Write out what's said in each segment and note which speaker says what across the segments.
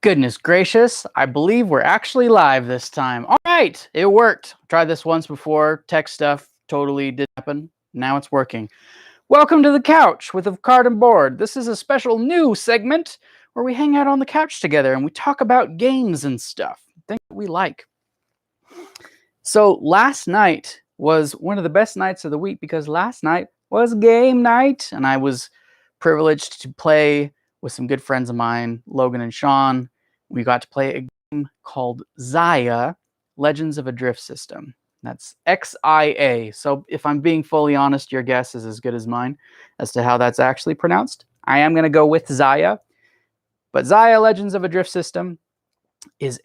Speaker 1: Goodness gracious, I believe we're actually live this time. All right, it worked. Tried this once before. Tech stuff totally did happen. Now it's working. Welcome to the couch with a card and board. This is a special new segment where we hang out on the couch together and we talk about games and stuff, things that we like. So last night was one of the best nights of the week because last night was game night and I was privileged to play with some good friends of mine, Logan and Sean. We got to play a game called Xia, Legends of a Drift System. That's Xia. So if I'm being fully honest, your guess is as good as mine as to how that's actually pronounced. I am going to go with Xia. But Xia, Legends of a Drift System is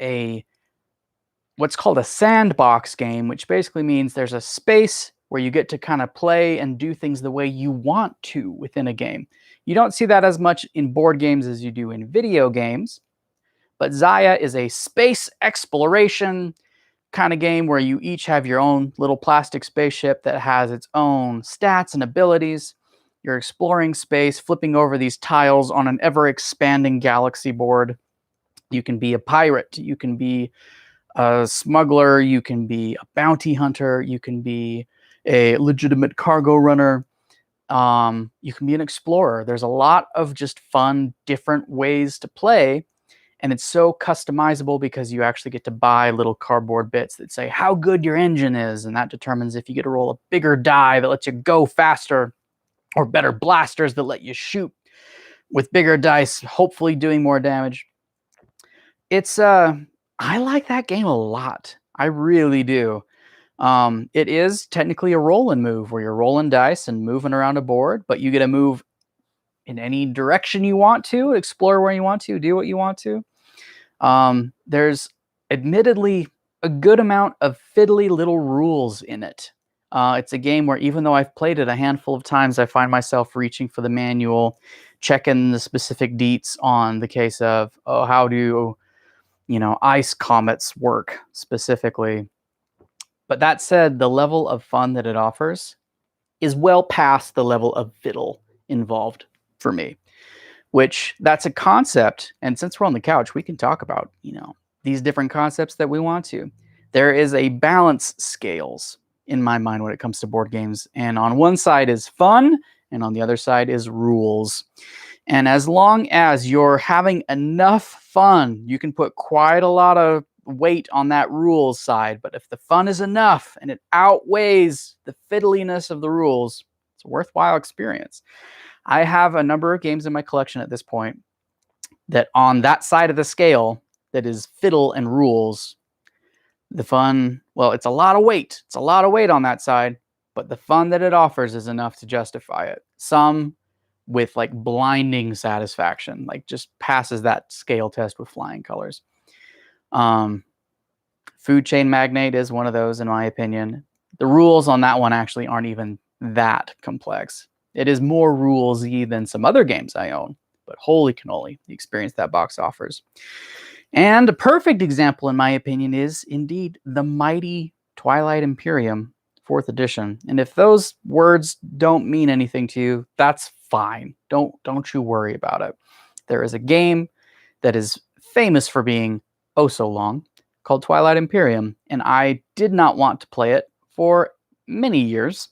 Speaker 1: what's called a sandbox game, which basically means there's a space where you get to kind of play and do things the way you want to within a game. You don't see that as much in board games as you do in video games. But Xia is a space exploration kind of game where you each have your own little plastic spaceship that has its own stats and abilities. You're exploring space, flipping over these tiles on an ever-expanding galaxy board. You can be a pirate. You can be a smuggler. You can be a bounty hunter. You can be a legitimate cargo runner. You can be an explorer. There's a lot of just fun, different ways to play. And it's so customizable because you actually get to buy little cardboard bits that say how good your engine is. And that determines if you get to roll a bigger die that lets you go faster, or better blasters that let you shoot with bigger dice, hopefully doing more damage. I like that game a lot. I really do. It is technically a roll and move where you're rolling dice and moving around a board, but you get to move in any direction you want to, explore where you want to, do what you want to. There's admittedly a good amount of fiddly little rules in it. It's a game where even though I've played it a handful of times, I find myself reaching for the manual, checking the specific deets on the case of, how do, ice comets work specifically. But that said, the level of fun that it offers is well past the level of fiddle involved for me, which that's a concept. And since we're on the couch, we can talk about, these different concepts that we want to. There is a balance scales in my mind when it comes to board games. And on one side is fun, and on the other side is rules. And as long as you're having enough fun, you can put quite a lot of weight on that rules side. But if the fun is enough and it outweighs the fiddliness of the rules, it's a worthwhile experience. I have a number of games in my collection at this point that on that side of the scale that is fiddle and rules, the fun, well, it's a lot of weight. It's a lot of weight on that side, but the fun that it offers is enough to justify it. Some with like blinding satisfaction, like just passes that scale test with flying colors. Food Chain Magnate is one of those, in my opinion. The rules on that one actually aren't even that complex. It is more rules-y than some other games I own, but holy cannoli, the experience that box offers. And a perfect example, in my opinion, is indeed the mighty Twilight Imperium 4th edition. And if those words don't mean anything to you, that's fine. Don't you worry about it. There is a game that is famous for being oh so long called Twilight Imperium, and I did not want to play it for many years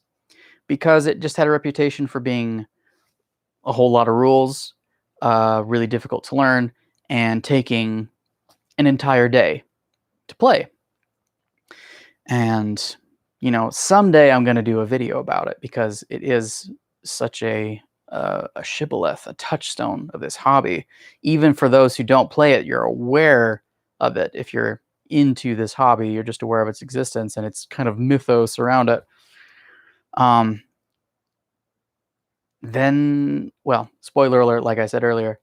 Speaker 1: because it just had a reputation for being a whole lot of rules, really difficult to learn, and taking an entire day to play. And, someday I'm going to do a video about it because it is such a shibboleth, a touchstone of this hobby. Even for those who don't play it, you're aware of it. If you're into this hobby, you're just aware of its existence and its kind of mythos around it. Then, well, spoiler alert, like I said earlier,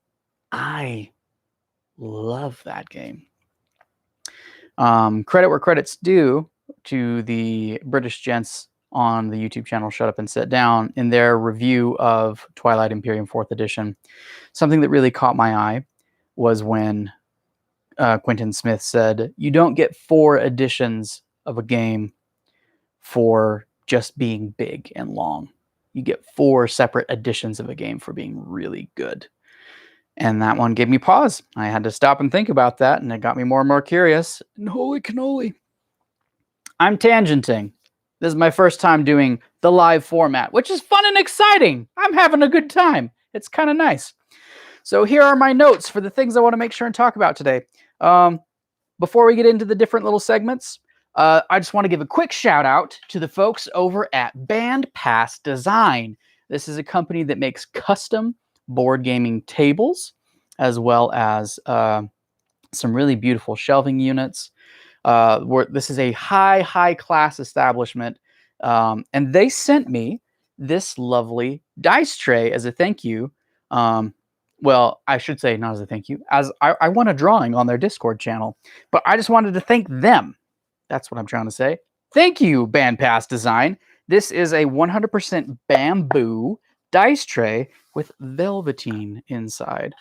Speaker 1: I love that game. Credit where credit's due to the British gents on the YouTube channel Shut Up and Sit Down in their review of Twilight Imperium 4th edition. Something that really caught my eye was when Quentin Smith said, you don't get 4 editions of a game for just being big and long. You get 4 separate editions of a game for being really good. And that one gave me pause. I had to stop and think about that, and it got me more and more curious. And holy cannoli. I'm tangenting. This is my first time doing the live format, which is fun and exciting. I'm having a good time. It's kind of nice. So here are my notes for the things I want to make sure and talk about today. Before we get into the different little segments, I just want to give a quick shout out to the folks over at Band Pass Design. This is a company that makes custom board gaming tables, as well as some really beautiful shelving units. This is a high class establishment, and they sent me this lovely dice tray as a thank you. Well, I should say not as a thank you, as I won a drawing on their Discord channel, but I just wanted to thank them. That's what I'm trying to say. Thank you, Band Pass Design. This is a 100% bamboo dice tray with velveteen inside,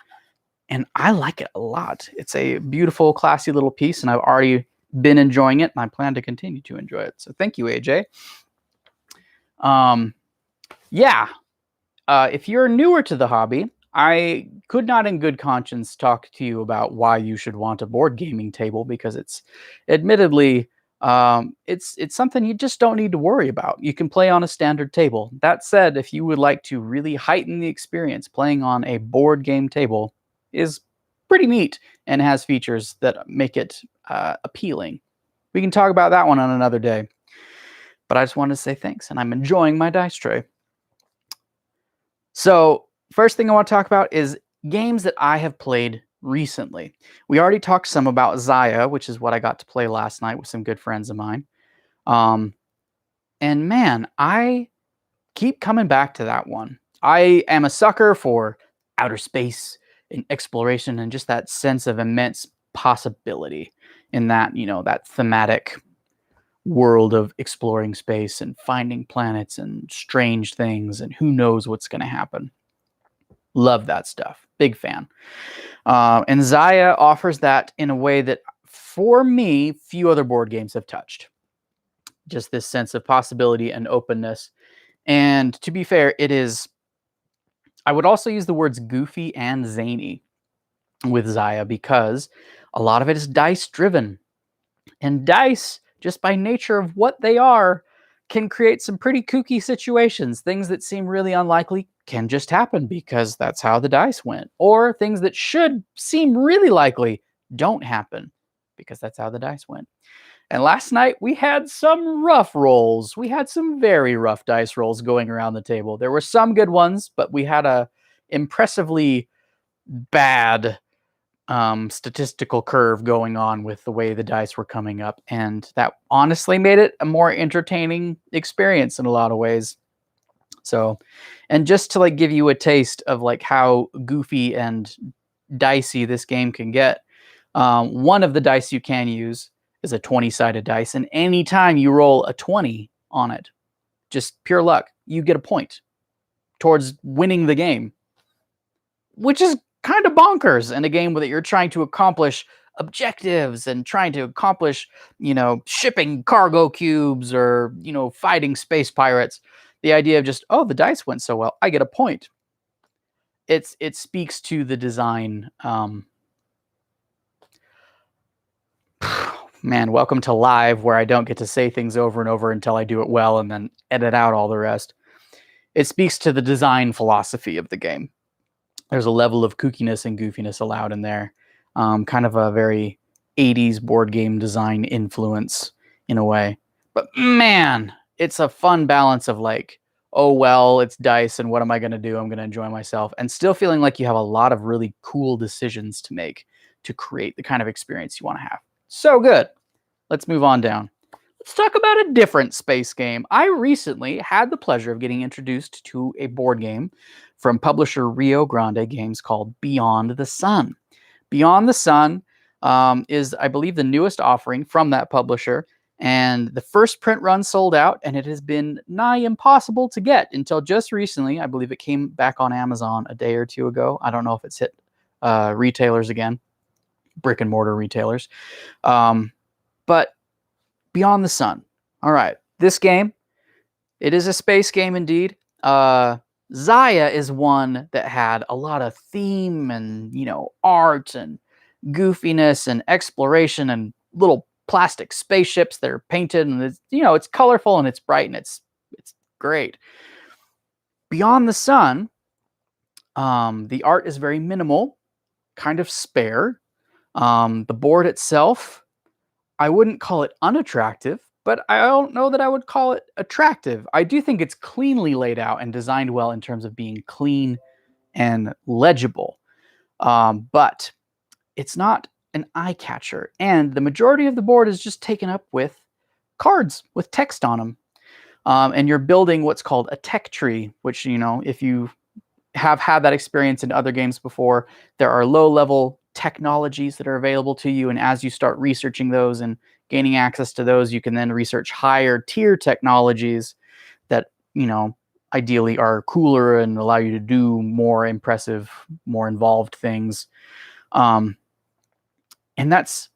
Speaker 1: and I like it a lot. It's a beautiful, classy little piece, and I've already been enjoying it, and I plan to continue to enjoy it. So thank you, AJ. If you're newer to the hobby, I could not in good conscience talk to you about why you should want a board gaming table, because it's admittedly it's something you just don't need to worry about. You can play on a standard table. That said, if you would like to really heighten the experience, playing on a board game table is pretty neat and has features that make it appealing. We can talk about that one on another day. But I just wanted to say thanks, and I'm enjoying my dice tray. So first thing I want to talk about is games that I have played recently. We already talked some about Xia, which is what I got to play last night with some good friends of mine. And man, I keep coming back to that one. I am a sucker for outer space and exploration and just that sense of immense possibility in that, that thematic world of exploring space and finding planets and strange things and who knows what's going to happen. Love that stuff. Big fan. And Xia offers that in a way that, for me, few other board games have touched. Just this sense of possibility and openness. And to be fair, it is... I would also use the words goofy and zany with Xia, because a lot of it is dice-driven. And dice, just by nature of what they are, can create some pretty kooky situations. Things that seem really unlikely can just happen because that's how the dice went. Or things that should seem really likely don't happen because that's how the dice went. And last night we had some rough rolls. We had some very rough dice rolls going around the table. There were some good ones, but we had a impressively bad statistical curve going on with the way the dice were coming up, and that honestly made it a more entertaining experience in a lot of ways. So, and just to give you a taste of how goofy and dicey this game can get, one of the dice you can use is a 20-sided dice, and anytime you roll a 20 on it, just pure luck, you get a point towards winning the game, which is kind of bonkers in a game that you're trying to accomplish objectives and trying to accomplish, shipping cargo cubes or, fighting space pirates. The idea of just, oh, the dice went so well, I get a point. It speaks to the design. Man, welcome to live, where I don't get to say things over and over until I do it well and then edit out all the rest. It speaks to the design philosophy of the game. There's a level of kookiness and goofiness allowed in there. Kind of a very 80s board game design influence in a way. But man, it's a fun balance of oh, well, it's dice, and what am I going to do? I'm going to enjoy myself. And still feeling like you have a lot of really cool decisions to make to create the kind of experience you want to have. So good. Let's move on down. Let's talk about a different space game. I recently had the pleasure of getting introduced to a board game from publisher Rio Grande Games called Beyond the Sun. Beyond the Sun is, I believe, the newest offering from that publisher, and the first print run sold out, and it has been nigh impossible to get until just recently. I believe it came back on Amazon a day or two ago. I don't know if it's hit retailers again, brick and mortar retailers. But Beyond the Sun. All right. This game, it is a space game indeed. Zaya is one that had a lot of theme and, art and goofiness and exploration and little plastic spaceships that are painted, and it's colorful and it's bright and it's great. Beyond the Sun, the art is very minimal, kind of spare. The board itself, I wouldn't call it unattractive, but I don't know that I would call it attractive. I do think it's cleanly laid out and designed well in terms of being clean and legible. But it's not an eye catcher. And the majority of the board is just taken up with cards with text on them. And you're building what's called a tech tree, which, if you have had that experience in other games before, there are low-level technologies that are available to you. And as you start researching those and gaining access to those, you can then research higher tier technologies that, ideally are cooler and allow you to do more impressive, more involved things. And that's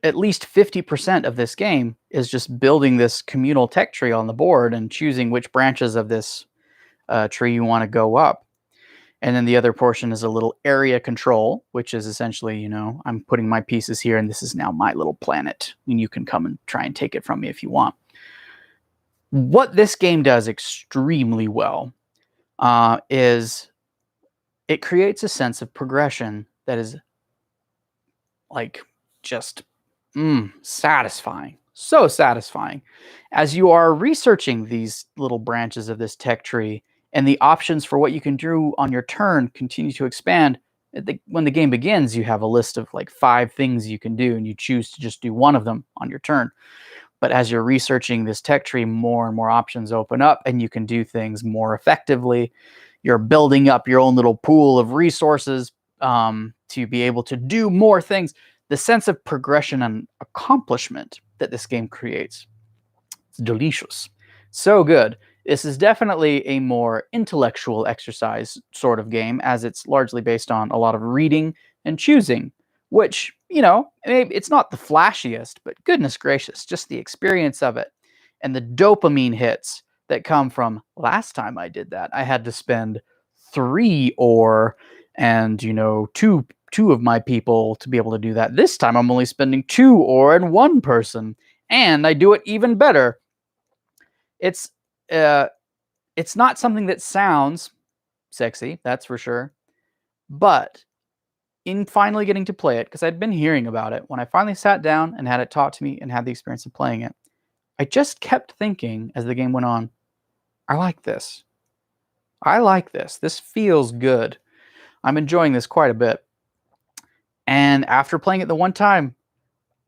Speaker 1: at least 50% of this game is just building this communal tech tree on the board and choosing which branches of this tree you want to go up. And then the other portion is a little area control, which is essentially, I'm putting my pieces here and this is now my little planet. And you can come and try and take it from me if you want. What this game does extremely well is it creates a sense of progression that is like just satisfying. So satisfying. As you are researching these little branches of this tech tree, and the options for what you can do on your turn continue to expand. When the game begins, you have a list of like 5 things you can do, and you choose to just do one of them on your turn. But as you're researching this tech tree, more and more options open up, and you can do things more effectively. You're building up your own little pool of resources to be able to do more things. The sense of progression and accomplishment that this game creates, it's delicious. So good. This is definitely a more intellectual exercise sort of game, as it's largely based on a lot of reading and choosing, which, maybe it's not the flashiest, but goodness gracious, just the experience of it and the dopamine hits that come from last time I did that. I had to spend 3 ore and, 2 of my people to be able to do that. This time I'm only spending 2 ore and 1 person, and I do it even better. It's not something that sounds sexy, that's for sure. But in finally getting to play it, because I'd been hearing about it, when I finally sat down and had it taught to me and had the experience of playing it, I just kept thinking as the game went on, I like this. I like this. This feels good. I'm enjoying this quite a bit. And after playing it the one time,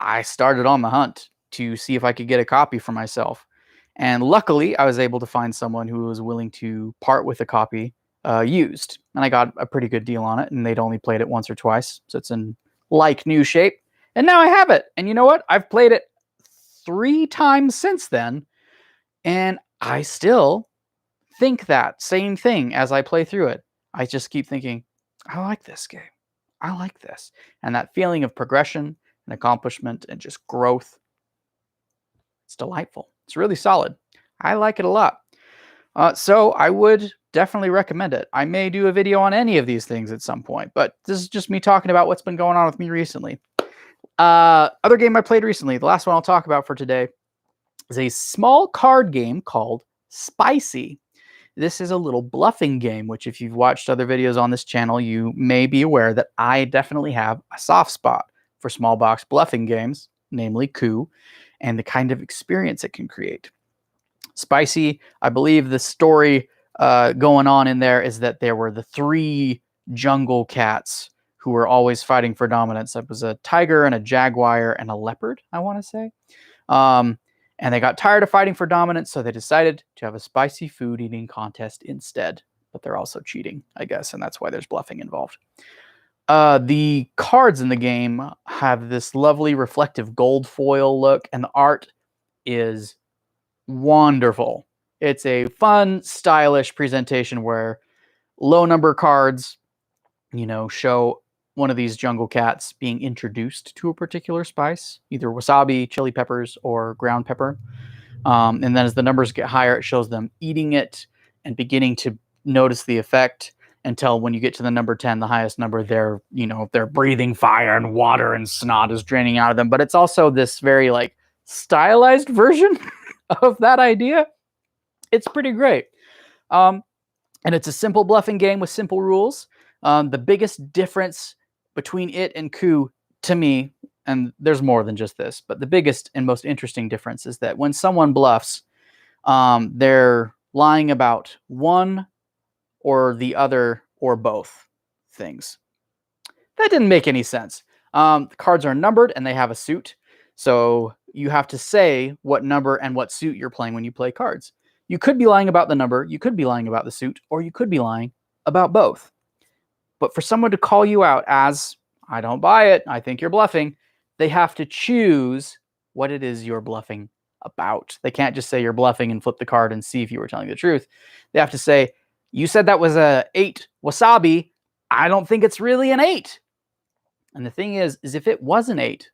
Speaker 1: I started on the hunt to see if I could get a copy for myself. And luckily, I was able to find someone who was willing to part with a copy used. And I got a pretty good deal on it, and they'd only played it once or twice. So it's in like new shape. And now I have it. And you know what? I've played it 3 times since then. And I still think that same thing as I play through it. I just keep thinking, I like this game. I like this. And that feeling of progression and accomplishment and just growth, it's delightful. It's really solid. I like it a lot. So I would definitely recommend it. I may do a video on any of these things at some point, but this is just me talking about what's been going on with me recently. Other game I played recently, the last one I'll talk about for today, is a small card game called Spicy. This is a little bluffing game, which if you've watched other videos on this channel, you may be aware that I definitely have a soft spot for small box bluffing games, namely Coup, and the kind of experience it can create. Spicy, I believe the story going on in there is that there were the 3 jungle cats who were always fighting for dominance. It was a tiger and a jaguar and a leopard, I want to say. And they got tired of fighting for dominance, so they decided to have a spicy food eating contest instead. But they're also cheating, I guess, and that's why there's bluffing involved. The cards in the game have this lovely reflective gold foil look, and the art is wonderful. It's a fun, stylish presentation where low number cards, show one of these jungle cats being introduced to a particular spice, either wasabi, chili peppers, or ground pepper. And then as the numbers get higher, it shows them eating it and beginning to notice the effect until when you get to the number 10, the highest number, they're breathing fire and water and snot is draining out of them. But it's also this very like stylized version of that idea. It's pretty great. And it's a simple bluffing game with simple rules. The biggest difference between it and Coup, to me, and there's more than just this, but the biggest and most interesting difference is that when someone bluffs, they're lying about one or the other or both things. That didn't make any sense. The cards are numbered and they have a suit. So you have to say what number and what suit you're playing when you play cards. You could be lying about the number, you could be lying about the suit, or you could be lying about both. But for someone to call you out as, I don't buy it, I think you're bluffing, they have to choose what it is you're bluffing about. They can't just say you're bluffing and flip the card and see if you were telling the truth. They have to say, you said that was a 8 wasabi. I don't think it's really an 8. And the thing is if it was an 8,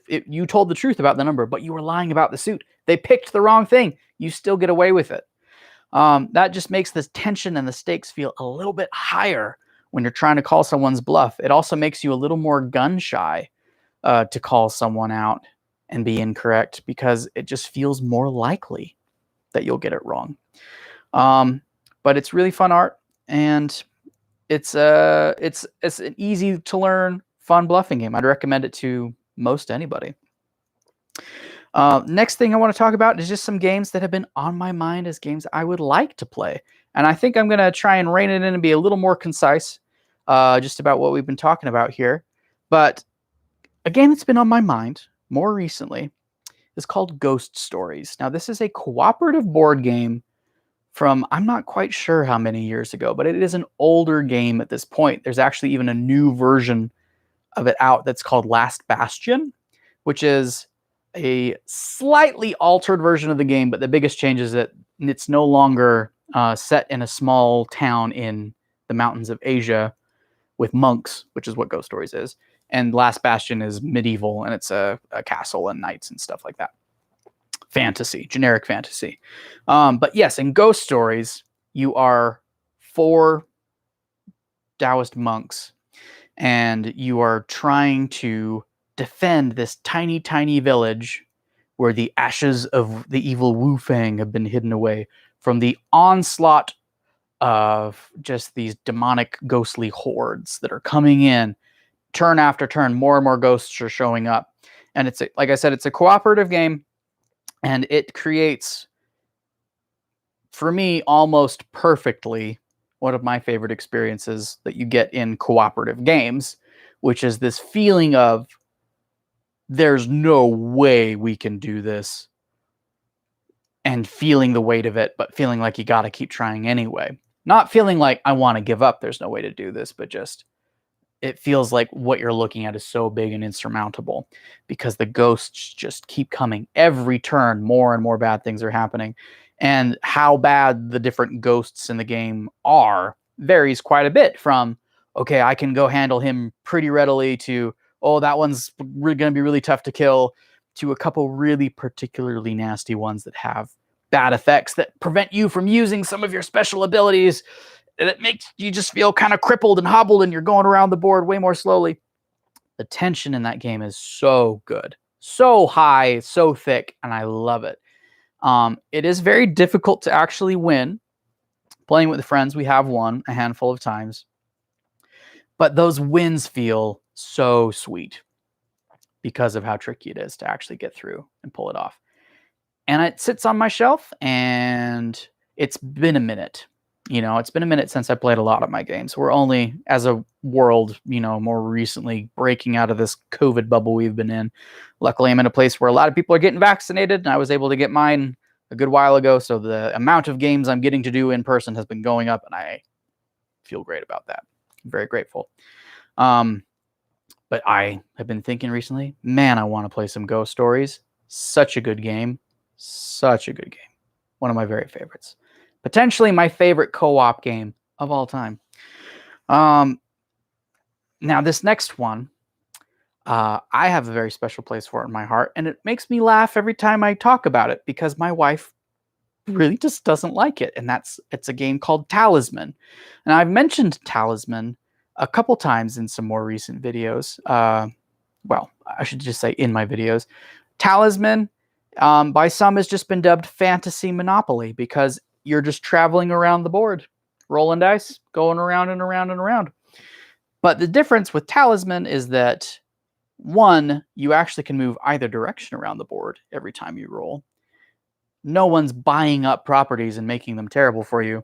Speaker 1: you told the truth about the number, but you were lying about the suit. They picked the wrong thing. You still get away with it. That just makes the tension and the stakes feel a little bit higher when you're trying to call someone's bluff. It also makes you a little more gun shy to call someone out and be incorrect because it just feels more likely that you'll get it wrong. But it's really fun art, and it's an easy to learn, fun bluffing game. I'd recommend it to most anybody. Next thing I want to talk about is just some games that have been on my mind as games I would like to play. And I think I'm going to try and rein it in and be a little more concise just about what we've been talking about here. But a game that's been on my mind more recently is called Ghost Stories. Now, this is a cooperative board game from I'm not quite sure how many years ago, but it is an older game at this point. There's actually even a new version of it out that's called Last Bastion, which is a slightly altered version of the game, but the biggest change is that it's no longer set in a small town in the mountains of Asia with monks, which is what Ghost Stories is. And Last Bastion is medieval, and it's a castle and knights and stuff like that. Fantasy, generic fantasy. But yes, in Ghost Stories, you are 4 Taoist monks, and you are trying to defend this tiny, tiny village where the ashes of the evil Wu Fang have been hidden away from the onslaught of just these demonic, ghostly hordes that are coming in. Turn after turn, more and more ghosts are showing up. And it's, like I said, it's a cooperative game. And it creates, for me, almost perfectly one of my favorite experiences that you get in cooperative games, which is this feeling of there's no way we can do this, and feeling the weight of it, but feeling like you got to keep trying anyway. Not feeling like I want to give up, there's no way to do this, but just it feels like what you're looking at is so big and insurmountable because the ghosts just keep coming. Every turn, more and more bad things are happening. And how bad the different ghosts in the game are varies quite a bit from, okay, I can go handle him pretty readily, to, oh, that one's going to be really tough to kill, to a couple really particularly nasty ones that have bad effects that prevent you from using some of your special abilities. That makes you just feel kind of crippled and hobbled, and you're going around the board way more slowly. The tension in that game is so good, so high, so thick, and I love it. It is very difficult to actually win. Playing with friends, we have won a handful of times, but those wins feel so sweet because of how tricky it is to actually get through and pull it off. And it sits on my shelf, and it's been a minute. It's been a minute since I played a lot of my games. We're only, as a world, more recently breaking out of this COVID bubble we've been in. Luckily, I'm in a place where a lot of people are getting vaccinated, and I was able to get mine a good while ago. So the amount of games I'm getting to do in person has been going up, and I feel great about that. I'm very grateful. But I have been thinking recently, man, I want to play some Ghost Stories. Such a good game. Such a good game. One of my very favorites. Potentially my favorite co-op game of all time. Now, this next one, I have a very special place for it in my heart, and it makes me laugh every time I talk about it because my wife really just doesn't like it. And it's a game called Talisman. And I've mentioned Talisman a couple times in some more recent videos. Well, I should just say in my videos. Talisman, by some, has just been dubbed Fantasy Monopoly because you're just traveling around the board, rolling dice, going around and around and around. But the difference with Talisman is that, one, you actually can move either direction around the board every time you roll. No one's buying up properties and making them terrible for you.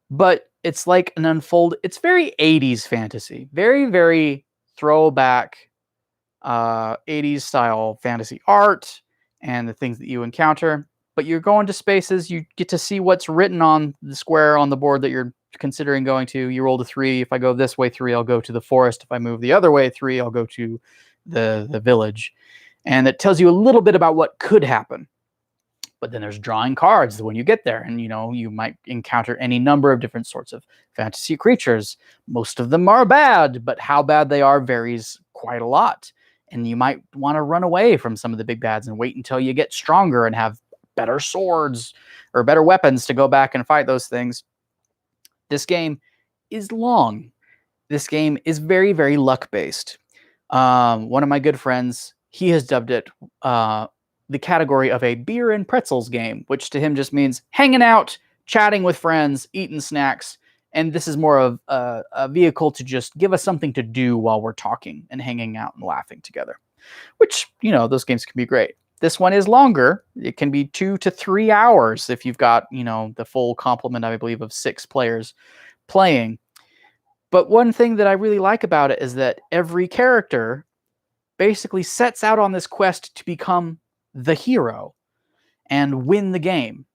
Speaker 1: But it's like it's very 80s fantasy. Very, very throwback 80s style fantasy art and the things that you encounter. But you're going to spaces, you get to see what's written on the square on the board that you're considering going to. You roll a 3. If I go this way 3, I'll go to the forest. If I move the other way 3, I'll go to the village. And it tells you a little bit about what could happen. But then there's drawing cards when you get there, and you might encounter any number of different sorts of fantasy creatures. Most of them are bad, but how bad they are varies quite a lot. And you might want to run away from some of the big bads and wait until you get stronger and have better swords or better weapons to go back and fight those things. This game is long. This game is very, very luck-based. One of my good friends, he has dubbed it the category of a beer and pretzels game, which to him just means hanging out, chatting with friends, eating snacks. And this is more of a vehicle to just give us something to do while we're talking and hanging out and laughing together, which, those games can be great. This one is longer. It can be 2 to 3 hours if you've got, the full complement, I believe, of 6 players playing. But one thing that I really like about it is that every character basically sets out on this quest to become the hero and win the game.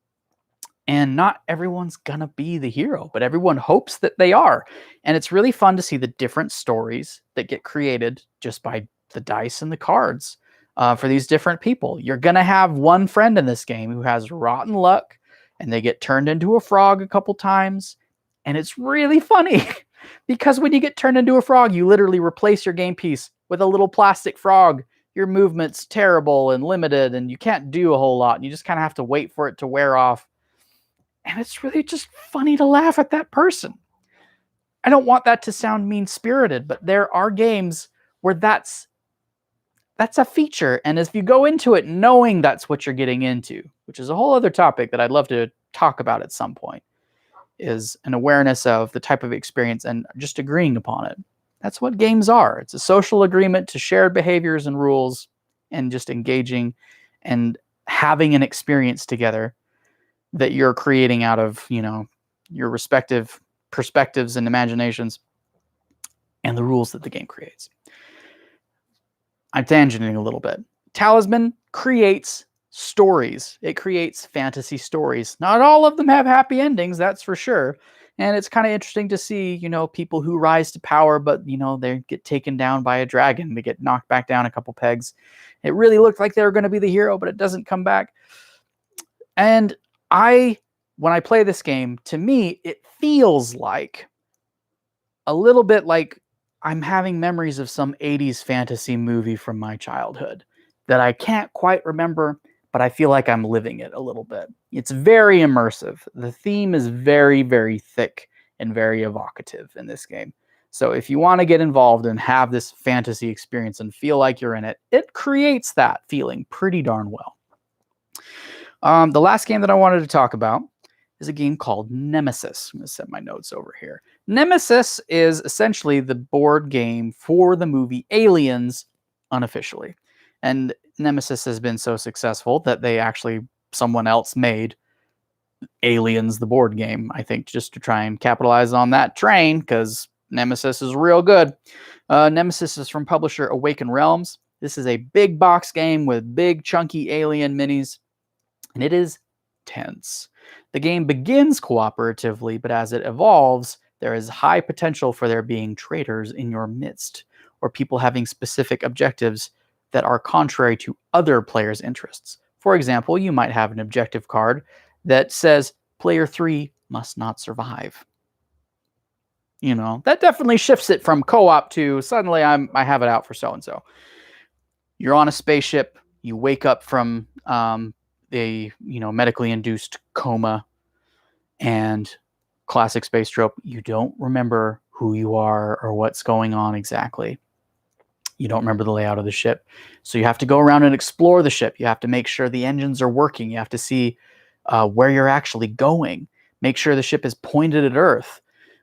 Speaker 1: And not everyone's gonna be the hero, but everyone hopes that they are. And it's really fun to see the different stories that get created just by the dice and the cards for these different people. You're gonna have one friend in this game who has rotten luck, and they get turned into a frog a couple times. And it's really funny because when you get turned into a frog, you literally replace your game piece with a little plastic frog. Your movement's terrible and limited, and you can't do a whole lot. And you just kind of have to wait for it to wear off. And it's really just funny to laugh at that person. I don't want that to sound mean-spirited, but there are games where that's a feature. And if you go into it knowing that's what you're getting into, which is a whole other topic that I'd love to talk about at some point, is an awareness of the type of experience and just agreeing upon it. That's what games are. It's a social agreement to shared behaviors and rules and just engaging and having an experience together that you're creating out of, your respective perspectives and imaginations and the rules that the game creates. I'm tangenting a little bit. Talisman creates stories. It creates fantasy stories. Not all of them have happy endings, that's for sure. And it's kind of interesting to see, people who rise to power, but, they get taken down by a dragon. They get knocked back down a couple pegs. It really looked like they were going to be the hero, but it doesn't come back. And when I play this game, to me, it feels like a little bit like I'm having memories of some 80s fantasy movie from my childhood that I can't quite remember, but I feel like I'm living it a little bit. It's very immersive. The theme is very, very thick and very evocative in this game. So if you want to get involved and have this fantasy experience and feel like you're in it, it creates that feeling pretty darn well. The last game that I wanted to talk about is a game called Nemesis. I'm going to set my notes over here. Nemesis is essentially the board game for the movie Aliens unofficially. And Nemesis has been so successful that someone else made Aliens, the board game, I think, just to try and capitalize on that train, because Nemesis is real good. Nemesis is from publisher Awaken Realms. This is a big box game with big chunky alien minis, and it is tense. The game begins cooperatively, but as it evolves, there is high potential for there being traitors in your midst, or people having specific objectives that are contrary to other players' interests. For example, you might have an objective card that says player 3 must not survive. That definitely shifts it from co-op to suddenly I have it out for so-and-so. You're on a spaceship. You wake up from a medically induced coma and classic space trope. You don't remember who you are or what's going on exactly. You don't remember the layout of the ship. So you have to go around and explore the ship. You have to make sure the engines are working. You have to see where you're actually going. Make sure the ship is pointed at Earth.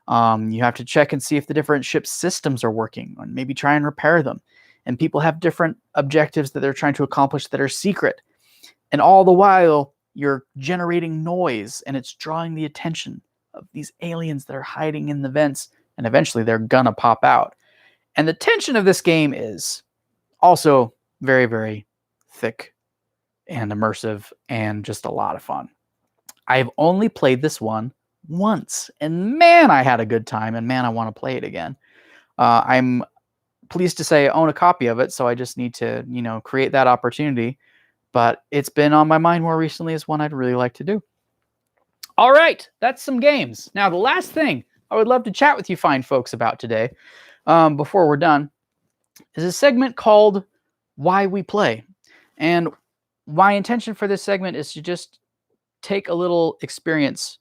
Speaker 1: You have to check and see if the different ship systems are working and maybe try and repair them. And people have different objectives that they're trying to accomplish that are secret. And all the while, you're generating noise and it's drawing the attention of these aliens that are hiding in the vents. And eventually they're gonna pop out. And the tension of this game is also very, very thick and immersive and just a lot of fun. I've only played this one once, and man, I had a good time, and man, I want to play it again. I'm pleased to say I own a copy of it, so I just need to, create that opportunity. But it's been on my mind more recently as one I'd really like to do. All right, that's some games. Now, the last thing I would love to chat with you fine folks about today, before we're done, is a segment called Why We Play. And my intention for this segment is to just take a little experience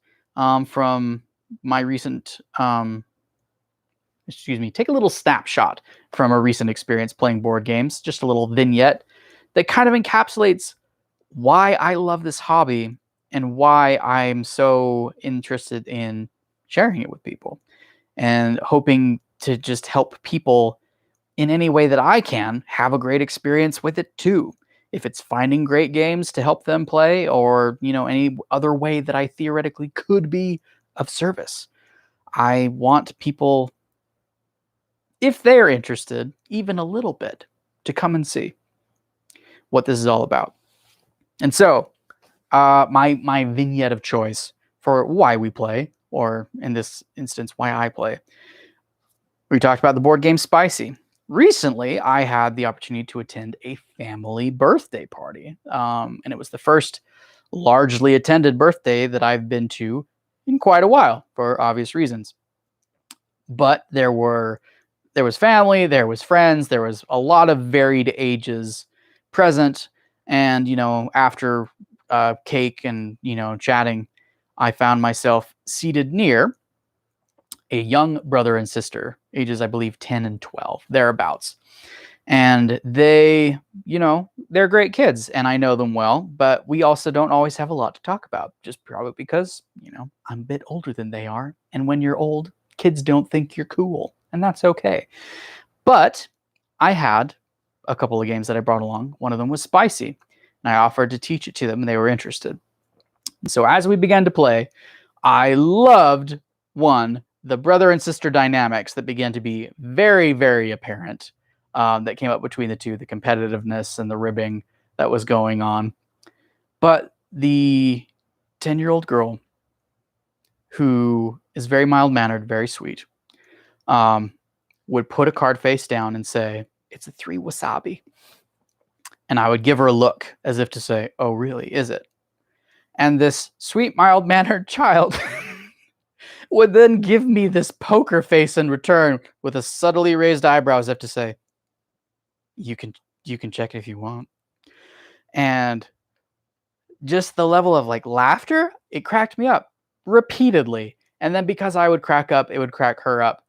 Speaker 1: from my recent, take a little snapshot from a recent experience playing board games, just a little vignette that kind of encapsulates why I love this hobby and why I'm so interested in sharing it with people and hoping to just help people in any way that I can have a great experience with it too. If it's finding great games to help them play or, any other way that I theoretically could be of service. I want people, if they're interested, even a little bit, to come and see what this is all about. And so, my vignette of choice for why we play, or in this instance, why I play, we talked about the board game Spicy. Recently, I had the opportunity to attend a family birthday party, and it was the first largely attended birthday that I've been to in quite a while, for obvious reasons. But there was family, there was friends, there was a lot of varied ages present, and after cake and chatting, I found myself seated near a young brother and sister, ages, I believe, 10 and 12, thereabouts. And they, they're great kids and I know them well, but we also don't always have a lot to talk about, just probably because, I'm a bit older than they are. And when you're old, kids don't think you're cool, and that's okay. But I had a couple of games that I brought along. One of them was Spicy, and I offered to teach it to them, and they were interested. And so as we began to play, I loved the brother and sister dynamics that began to be very, very apparent, that came up between the two, the competitiveness and the ribbing that was going on. But the 10-year-old girl, who is very mild-mannered, very sweet, would put a card face down and say, "It's a 3 wasabi." And I would give her a look as if to say, "Oh, really? Is it?" And this sweet, mild-mannered child would then give me this poker face in return with a subtly raised eyebrow as if to say, you can check it if you want. And just the level of laughter, it cracked me up repeatedly. And then because I would crack up, it would crack her up.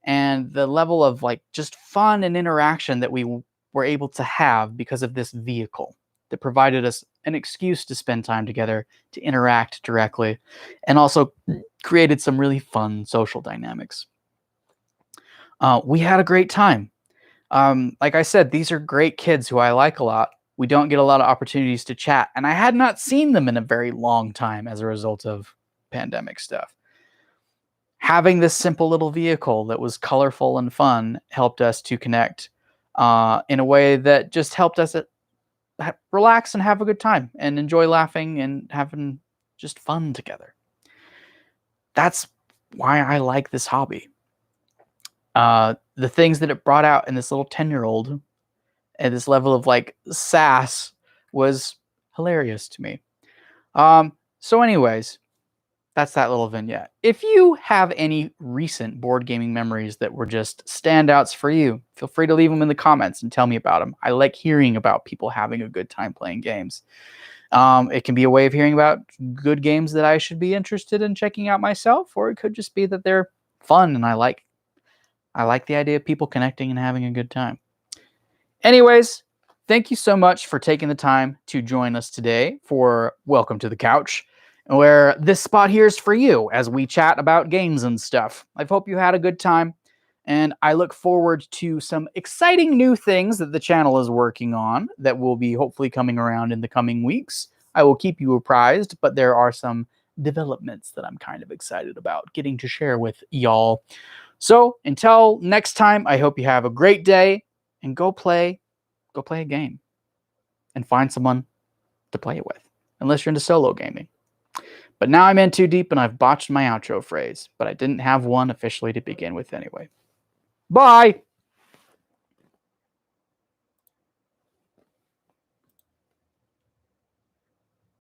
Speaker 1: And the level of just fun and interaction that we were able to have because of this vehicle that provided us an excuse to spend time together, to interact directly, and also created some really fun social dynamics. We had a great time. Like I said, these are great kids who I like a lot. We don't get a lot of opportunities to chat, and I had not seen them in a very long time as a result of pandemic stuff. Having this simple little vehicle that was colorful and fun helped us to connect in a way that just helped us relax and have a good time and enjoy laughing and having just fun together. That's why I like this hobby. The things that it brought out in this little 10-year-old at this level of sass was hilarious to me. So anyways, that's that little vignette. If you have any recent board gaming memories that were just standouts for you, feel free to leave them in the comments and tell me about them. I like hearing about people having a good time playing games. It can be a way of hearing about good games that I should be interested in checking out myself, or it could just be that they're fun and I like the idea of people connecting and having a good time. Anyways, thank you so much for taking the time to join us today for Welcome to the Couch, where this spot here is for you as we chat about games and stuff. I hope you had a good time, and I look forward to some exciting new things that the channel is working on that will be hopefully coming around in the coming weeks. I will keep you apprised, but there are some developments that I'm kind of excited about getting to share with y'all. So until next time, I hope you have a great day and go play a game and find someone to play it with, unless you're into solo gaming. But now I'm in too deep and I've botched my outro phrase, but I didn't have one officially to begin with anyway. Bye!